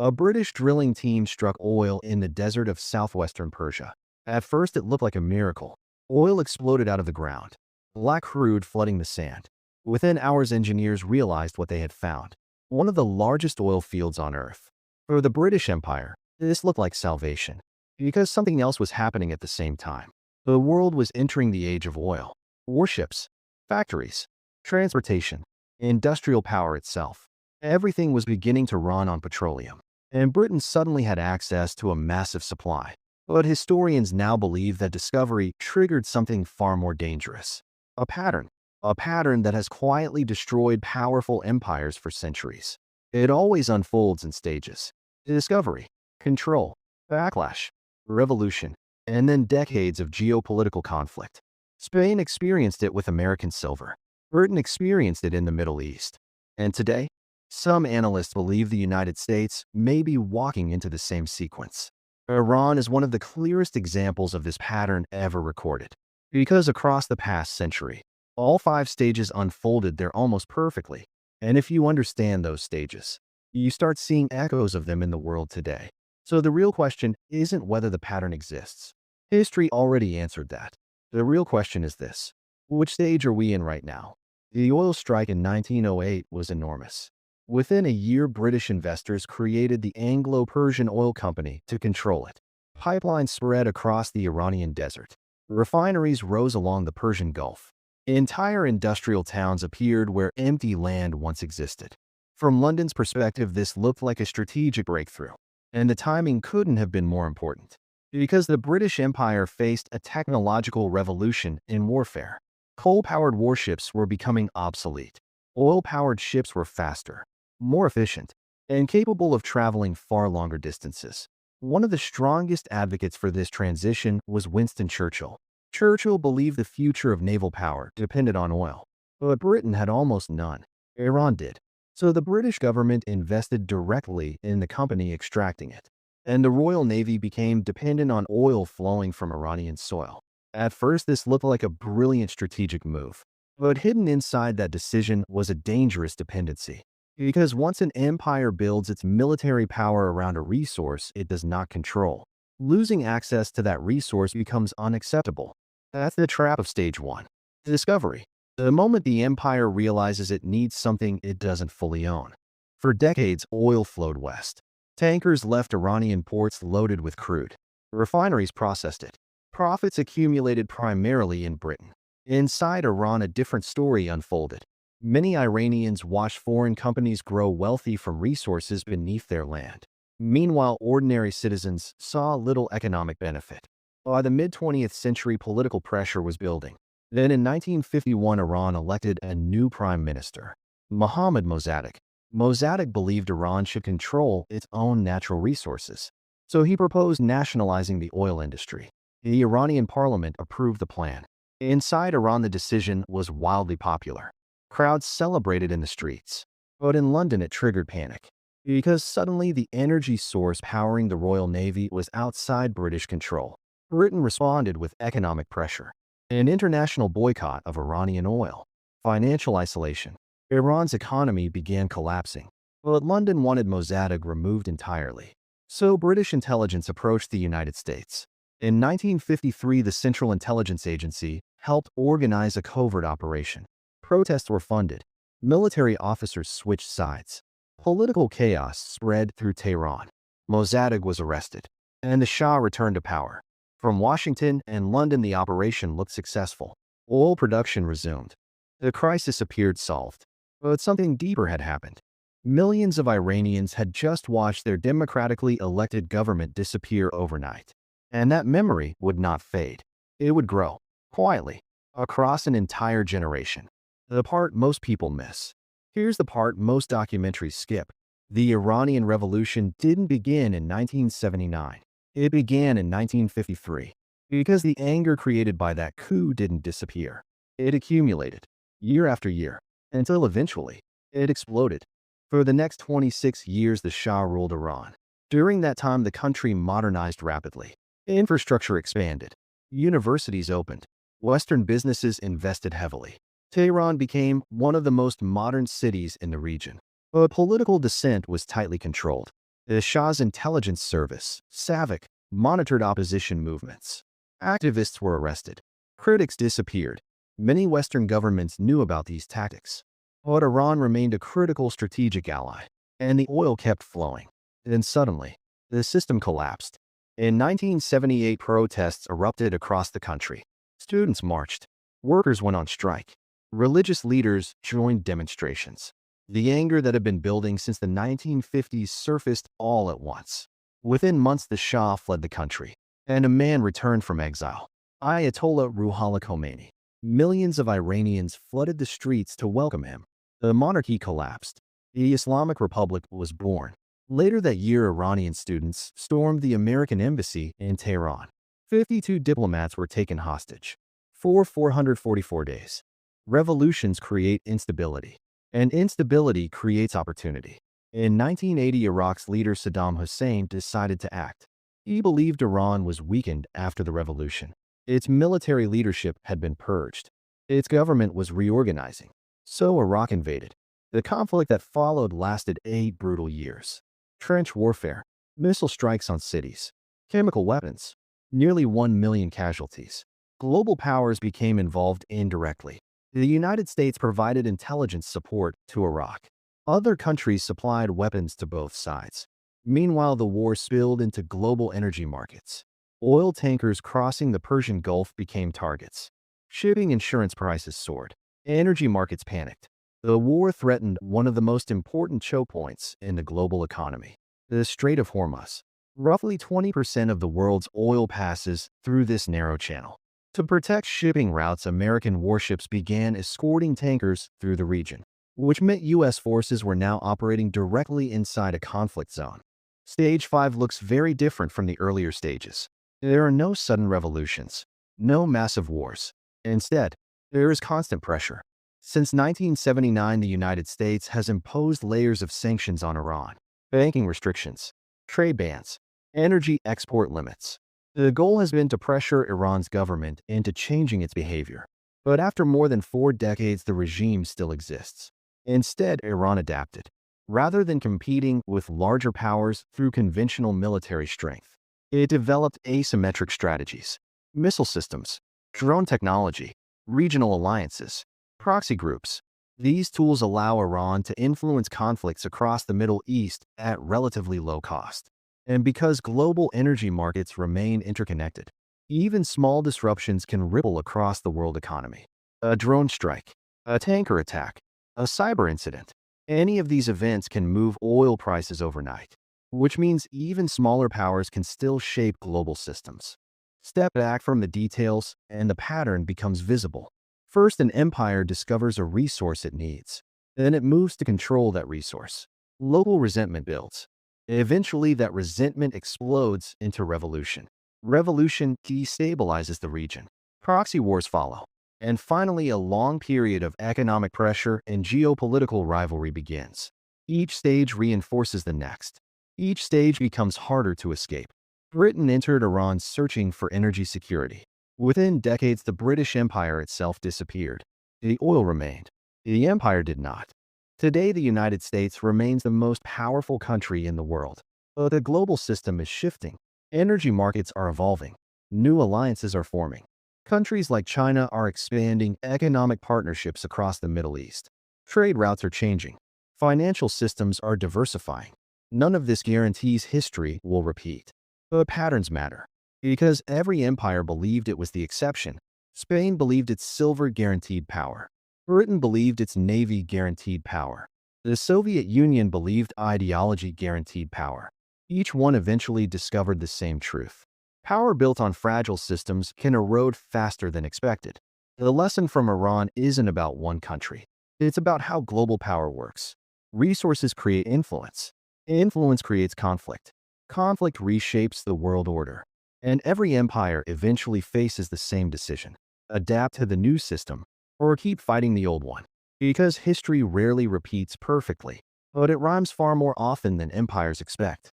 A British drilling team struck oil in the desert of southwestern Persia. At first, it looked like a miracle. Oil exploded out of the ground, black crude flooding the sand. Within hours, engineers realized what they had found: one of the largest oil fields on Earth. For the British Empire, this looked like salvation, because something else was happening at the same time. The world was entering the age of oil. Warships, factories, transportation, industrial power itself. Everything was beginning to run on petroleum, and Britain suddenly had access to a massive supply. But historians now believe that discovery triggered something far more dangerous. A pattern. A pattern that has quietly destroyed powerful empires for centuries. It always unfolds in stages: discovery, control, backlash, revolution, and then decades of geopolitical conflict. Spain experienced it with American silver. Britain experienced it in the Middle East. And today, some analysts believe the United States may be walking into the same sequence. Iran is one of the clearest examples of this pattern ever recorded, because across the past century, all five stages unfolded there almost perfectly. And if you understand those stages, you start seeing echoes of them in the world today. So the real question isn't whether the pattern exists. History already answered that. The real question is this: which stage are we in right now? The oil strike in 1908 was enormous. Within a year, British investors created the Anglo-Persian Oil Company to control it. Pipelines spread across the Iranian desert. Refineries rose along the Persian Gulf. Entire industrial towns appeared where empty land once existed. From London's perspective, this looked like a strategic breakthrough. And the timing couldn't have been more important, because the British Empire faced a technological revolution in warfare. Coal-powered warships were becoming obsolete. Oil-powered ships were faster, more efficient, and capable of traveling far longer distances. One of the strongest advocates for this transition was Winston Churchill. Churchill believed the future of naval power depended on oil, but Britain had almost none. Iran did. So the British government invested directly in the company extracting it, and the Royal Navy became dependent on oil flowing from Iranian soil. At first, this looked like a brilliant strategic move, but hidden inside that decision was a dangerous dependency. Because once an empire builds its military power around a resource it does not control, losing access to that resource becomes unacceptable. That's the trap of stage one: discovery. The moment the empire realizes it needs something it doesn't fully own. For decades, oil flowed west. Tankers left Iranian ports loaded with crude. Refineries processed it. Profits accumulated primarily in Britain. Inside Iran, a different story unfolded. Many Iranians watched foreign companies grow wealthy from resources beneath their land. Meanwhile, ordinary citizens saw little economic benefit. By the mid-20th century, political pressure was building. Then in 1951, Iran elected a new prime minister, Mohammad Mosaddegh. Mosaddegh believed Iran should control its own natural resources, so he proposed nationalizing the oil industry. The Iranian parliament approved the plan. Inside Iran, the decision was wildly popular. Crowds celebrated in the streets. But in London, it triggered panic, because suddenly the energy source powering the Royal Navy was outside British control. Britain responded with economic pressure, an international boycott of Iranian oil, financial isolation. Iran's economy began collapsing, but London wanted Mosaddegh removed entirely. So British intelligence approached the United States. In 1953, the Central Intelligence Agency helped organize a covert operation. Protests were funded. Military officers switched sides. Political chaos spread through Tehran. Mosaddegh was arrested, and the Shah returned to power. From Washington and London, the operation looked successful. Oil production resumed. The crisis appeared solved. But something deeper had happened. Millions of Iranians had just watched their democratically elected government disappear overnight. And that memory would not fade. It would grow, quietly, across an entire generation. The part most people miss. Here's the part most documentaries skip. The Iranian Revolution didn't begin in 1979. It began in 1953. Because the anger created by that coup didn't disappear. It accumulated, year after year, until eventually, it exploded. For the next 26 years, the Shah ruled Iran. During that time, the country modernized rapidly. Infrastructure expanded. Universities opened. Western businesses invested heavily. Tehran became one of the most modern cities in the region. But political dissent was tightly controlled. The Shah's intelligence service, SAVAK, monitored opposition movements. Activists were arrested. Critics disappeared. Many Western governments knew about these tactics. But Iran remained a critical strategic ally, and the oil kept flowing. Then suddenly, the system collapsed. In 1978, protests erupted across the country. Students marched. Workers went on strike. Religious leaders joined demonstrations. The anger that had been building since the 1950s surfaced all at once. Within months, the Shah fled the country, and a man returned from exile, Ayatollah Ruhollah Khomeini. Millions of Iranians flooded the streets to welcome him. The monarchy collapsed. The Islamic Republic was born. Later that year, Iranian students stormed the American embassy in Tehran. 52 diplomats were taken hostage for 444 days. Revolutions create instability, and instability creates opportunity. In 1980, Iraq's leader Saddam Hussein decided to act. He believed Iran was weakened after the revolution. Its military leadership had been purged. Its government was reorganizing. So Iraq invaded. The conflict that followed lasted 8 brutal years. Trench warfare, missile strikes on cities, chemical weapons, nearly 1 million casualties. Global powers became involved indirectly. The United States provided intelligence support to Iraq. Other countries supplied weapons to both sides. Meanwhile, the war spilled into global energy markets. Oil tankers crossing the Persian Gulf became targets. Shipping insurance prices soared. Energy markets panicked. The war threatened one of the most important choke points in the global economy, the Strait of Hormuz. Roughly 20% of the world's oil passes through this narrow channel. To protect shipping routes, American warships began escorting tankers through the region, which meant U.S. forces were now operating directly inside a conflict zone. Stage 5 looks very different from the earlier stages. There are no sudden revolutions, no massive wars. Instead, there is constant pressure. Since 1979, the United States has imposed layers of sanctions on Iran: banking restrictions, trade bans, energy export limits. The goal has been to pressure Iran's government into changing its behavior. But after more than 4 decades, the regime still exists. Instead, Iran adapted. Rather than competing with larger powers through conventional military strength, it developed asymmetric strategies: missile systems, drone technology, regional alliances, proxy groups. These tools allow Iran to influence conflicts across the Middle East at relatively low cost. And because global energy markets remain interconnected, even small disruptions can ripple across the world economy. A drone strike, a tanker attack, a cyber incident. Any of these events can move oil prices overnight, which means even smaller powers can still shape global systems. Step back from the details, and the pattern becomes visible. First, an empire discovers a resource it needs. Then it moves to control that resource. Local resentment builds. Eventually, that resentment explodes into revolution. Revolution destabilizes the region. Proxy wars follow. And finally, a long period of economic pressure and geopolitical rivalry begins. Each stage reinforces the next. Each stage becomes harder to escape. Britain entered Iran searching for energy security. Within decades, the British Empire itself disappeared. The oil remained. The empire did not. Today, the United States remains the most powerful country in the world. But the global system is shifting. Energy markets are evolving. New alliances are forming. Countries like China are expanding economic partnerships across the Middle East. Trade routes are changing. Financial systems are diversifying. None of this guarantees history will repeat. But patterns matter. Because every empire believed it was the exception. Spain believed its silver guaranteed power. Britain believed its navy guaranteed power. The Soviet Union believed ideology guaranteed power. Each one eventually discovered the same truth. Power built on fragile systems can erode faster than expected. The lesson from Iran isn't about one country. It's about how global power works. Resources create influence. Influence creates conflict. Conflict reshapes the world order. And every empire eventually faces the same decision: adapt to the new system or keep fighting the old one. Because history rarely repeats perfectly, but it rhymes far more often than empires expect.